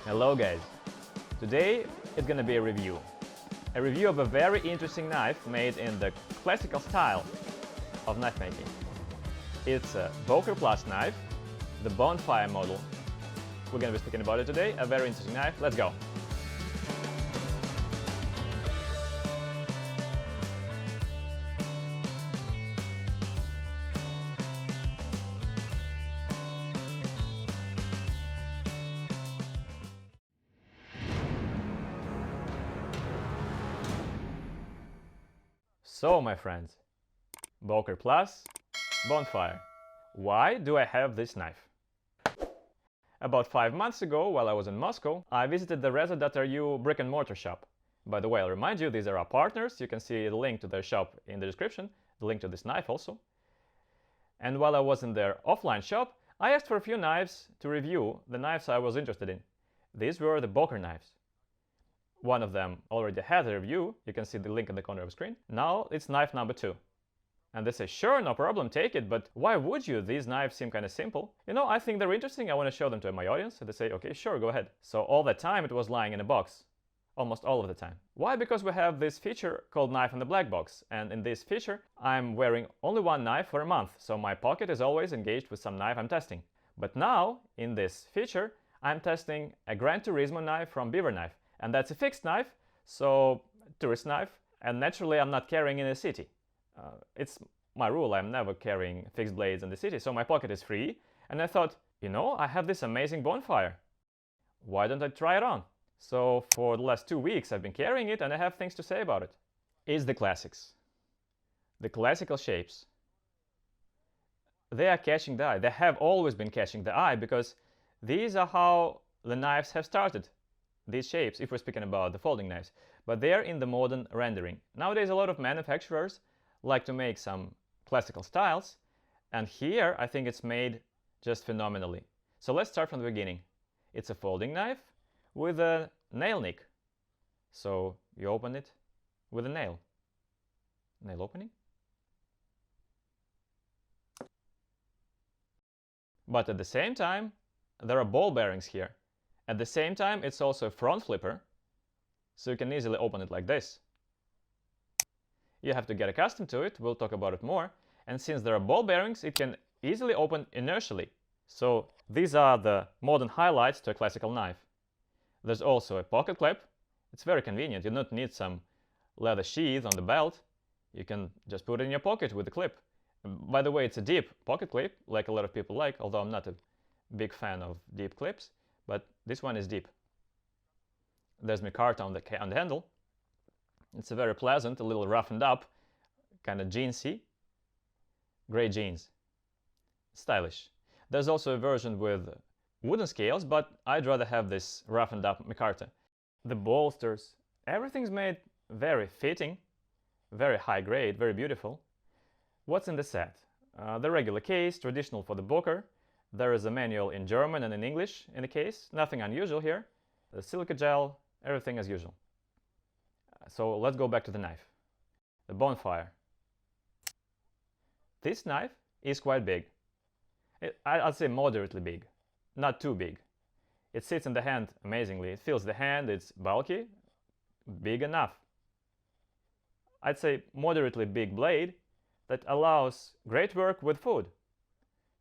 Hello guys! Today it's gonna be a review. A review of a very interesting knife made in the classical style of knife making. It's a Böker Plus knife, the Bonfire model. We're gonna be speaking about it today, a very interesting knife. Let's go! So, my friends, Böker Plus, Bonfire. Why do I have this knife? About 5 months ago, while I was in Moscow, I visited the Reza.ru brick-and-mortar shop. By the way, I'll remind you, these are our partners. You can see the link to their shop in the description, the link to this knife also. And while I was in their offline shop, I asked for a few knives to review, the knives I was interested in. These were the Böker knives. One of them already had a review, you can see the link in the corner of the screen. Now it's knife number 2. And they say, sure, no problem, take it, but why would you? These knives seem kind of simple. You know, I think they're interesting, I want to show them to my audience. And they say, okay, sure, go ahead. So all that time it was lying in a box. Almost all of the time. Why? Because we have this feature called Knife in the Black Box. And in this feature, I'm wearing only one knife for a month. So my pocket is always engaged with some knife I'm testing. But now, in this feature, I'm testing a Gran Turismo knife from Beaver Knife. And that's a fixed knife, so tourist knife, and naturally I'm not carrying in the city. It's my rule, I'm never carrying fixed blades in the city, so my pocket is free. And I thought, you know, I have this amazing Bonfire. Why don't I try it on? So for the last 2 weeks I've been carrying it and I have things to say about it. It's the classics. The classical shapes. They are catching the eye. They have always been catching the eye because these are how the knives have started. These shapes, if we're speaking about the folding knives, but they're in the modern rendering. Nowadays, a lot of manufacturers like to make some classical styles, and here I think it's made just phenomenally. So let's start from the beginning. It's a folding knife with a nail nick. So you open it with a nail. Nail opening. But at the same time, there are ball bearings here. At the same time, it's also a front flipper, so you can easily open it like this. You have to get accustomed to it, we'll talk about it more, and since there are ball bearings, it can easily open inertially. So these are the modern highlights to a classical knife. There's also a pocket clip. It's very convenient, you don't need some leather sheath on the belt. You can just put it in your pocket with the clip. By the way, it's a deep pocket clip, like a lot of people like, although I'm not a big fan of deep clips. But this one is deep. There's micarta on the handle. It's a very pleasant, a little roughened up, kind of jeansy, gray jeans. Stylish. There's also a version with wooden scales, but I'd rather have this roughened up micarta. The bolsters, everything's made very fitting, very high grade, very beautiful. What's in the set? The regular case, traditional for the Böker. There is a manual in German and in English in the case, nothing unusual here. The silica gel, everything as usual. So let's go back to the knife. The Bonfire. This knife is quite big. I'd say moderately big, not too big. It sits in the hand amazingly. It feels the hand, it's bulky, big enough. I'd say moderately big blade that allows great work with food.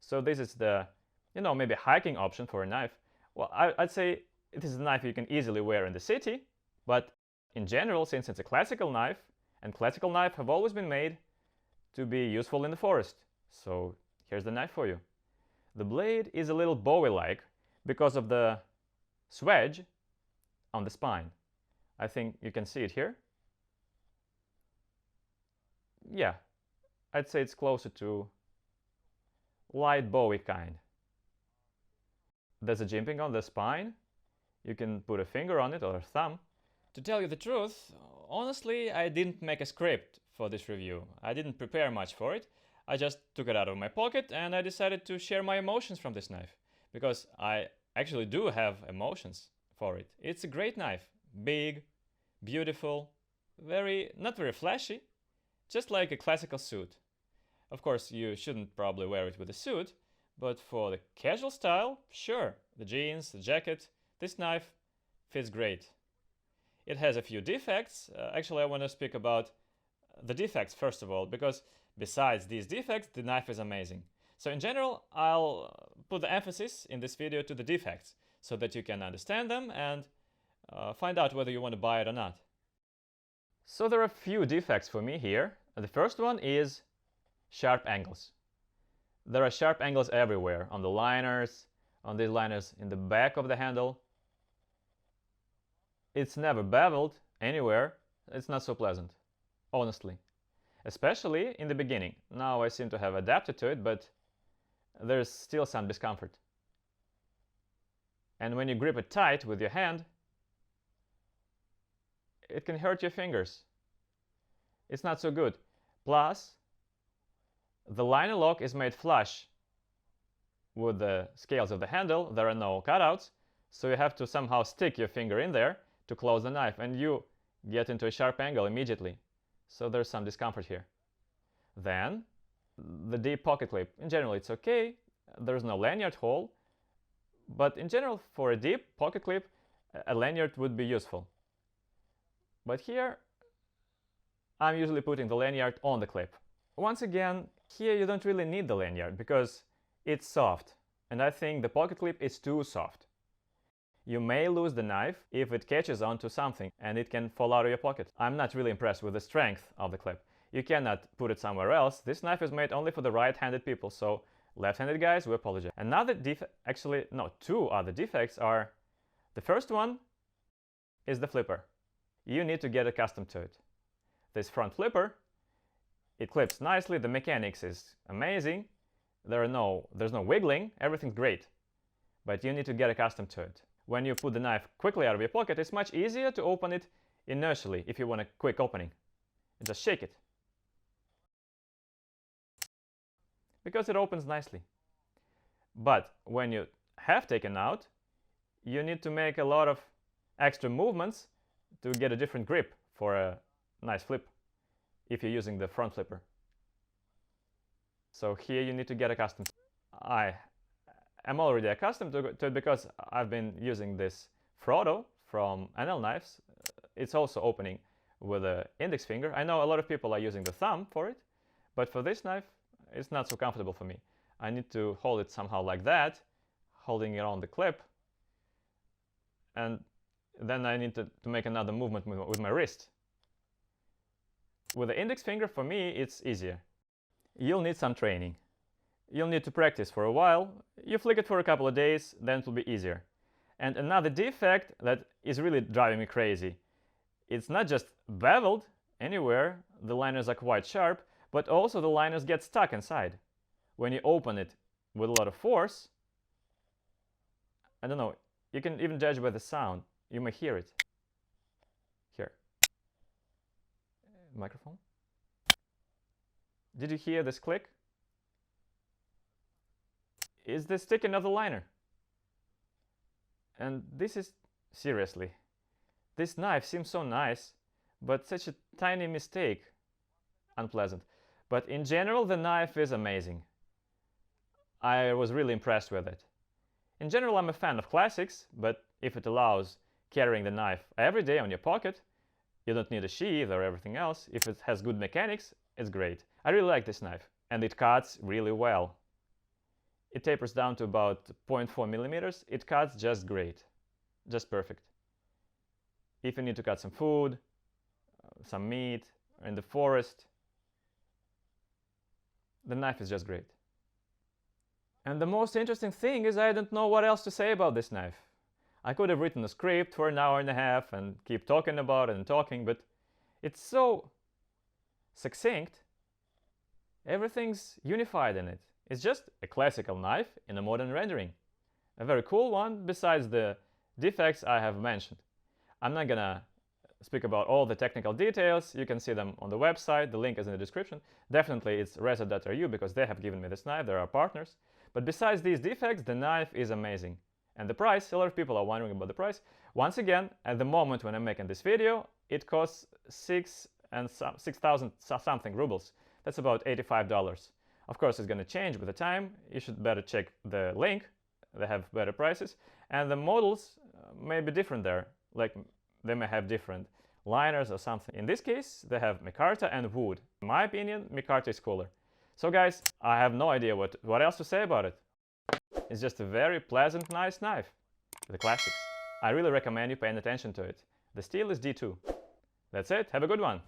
So this is the, you know, maybe hiking option for a knife. Well, I'd say it is a knife you can easily wear in the city, but in general, since it's a classical knife, and classical knives have always been made to be useful in the forest. So here's the knife for you. The blade is a little Bowie-like because of the swedge on the spine. I think you can see it here. Yeah, I'd say it's closer to light Bowie kind. There's a jimping on the spine. You can put a finger on it or a thumb. To tell you the truth, honestly, I didn't make a script for this review. I didn't prepare much for it. I just took it out of my pocket and I decided to share my emotions from this knife. Because I actually do have emotions for it. It's a great knife. Big, beautiful, not very flashy. Just like a classical suit. Of course, you shouldn't probably wear it with a suit, but for the casual style, sure, the jeans, the jacket, this knife fits great. It has a few defects. Actually, I want to speak about the defects first of all, because besides these defects, the knife is amazing. So in general, I'll put the emphasis in this video to the defects so that you can understand them and find out whether you want to buy it or not. So there are a few defects for me here. The first one is sharp angles. There are sharp angles everywhere, on the liners, on these liners in the back of the handle. It's never beveled anywhere. It's not so pleasant, honestly. Especially in the beginning. Now I seem to have adapted to it, but there's still some discomfort. And when you grip it tight with your hand, it can hurt your fingers. It's not so good. Plus, the liner lock is made flush with the scales of the handle. There are no cutouts, so you have to somehow stick your finger in there to close the knife, and you get into a sharp angle immediately. So there's some discomfort here. Then, the deep pocket clip. In general, it's okay. There's no lanyard hole, but in general, for a deep pocket clip, a lanyard would be useful. But here, I'm usually putting the lanyard on the clip. Once again, here you don't really need the lanyard because it's soft, and I think the pocket clip is too soft. You may lose the knife if it catches onto something and it can fall out of your pocket. I'm not really impressed with the strength of the clip. You cannot put it somewhere else. This knife is made only for the right-handed people, so left-handed guys, we apologize. Another defect, actually, no, two other defects are, the first one is the flipper. You need to get accustomed to it. This front flipper, it clips nicely, the mechanics is amazing, there's no wiggling, everything's great, but you need to get accustomed to it. When you put the knife quickly out of your pocket, it's much easier to open it inertially if you want a quick opening. You just shake it, because it opens nicely. But when you have taken out, you need to make a lot of extra movements to get a different grip for a nice flip if you're using the front flipper. So here you need to get accustomed. I am already accustomed to it because I've been using this Frodo from NL Knives. It's also opening with the index finger. I know a lot of people are using the thumb for it, but for this knife, it's not so comfortable for me. I need to hold it somehow like that, holding it on the clip, and then I need to make another movement with my wrist. With the index finger, for me, it's easier. You'll need some training. You'll need to practice for a while. You flick it for a couple of days, then it will be easier. And another defect that is really driving me crazy, it's not just beveled anywhere, the liners are quite sharp, but also the liners get stuck inside. When you open it with a lot of force, I don't know, you can even judge by the sound. You may hear it. Here. Microphone. Did you hear this click? Is this sticking of the liner? And this is, seriously, this knife seems so nice, but such a tiny mistake, unpleasant. But in general, the knife is amazing. I was really impressed with it. In general, I'm a fan of classics, but if it allows carrying the knife every day on your pocket, you don't need a sheath or everything else. If it has good mechanics, it's great. I really like this knife, and it cuts really well. It tapers down to about 0.4 millimeters. It cuts just great, just perfect. If you need to cut some food, some meat, or in the forest, the knife is just great. And the most interesting thing is I don't know what else to say about this knife. I could have written a script for an hour and a half and keep talking about it and talking, but it's so succinct. Everything's unified in it. It's just a classical knife in a modern rendering. A very cool one, besides the defects I have mentioned. I'm not gonna speak about all the technical details. You can see them on the website. The link is in the description. Definitely it's reset.ru because they have given me this knife. They're our partners. But besides these defects, the knife is amazing. And the price, a lot of people are wondering about the price. Once again, at the moment when I'm making this video, it costs 6,000 something rubles. That's about $85. Of course, it's going to change with the time. You should better check the link. They have better prices. And the models may be different there. like they may have different liners or something. In this case, they have micarta and wood. In my opinion, micarta is cooler. So guys, I have no idea what else to say about it. It's just a very pleasant, nice knife. The classics. I really recommend you paying attention to it. The steel is D2. That's it. Have a good one.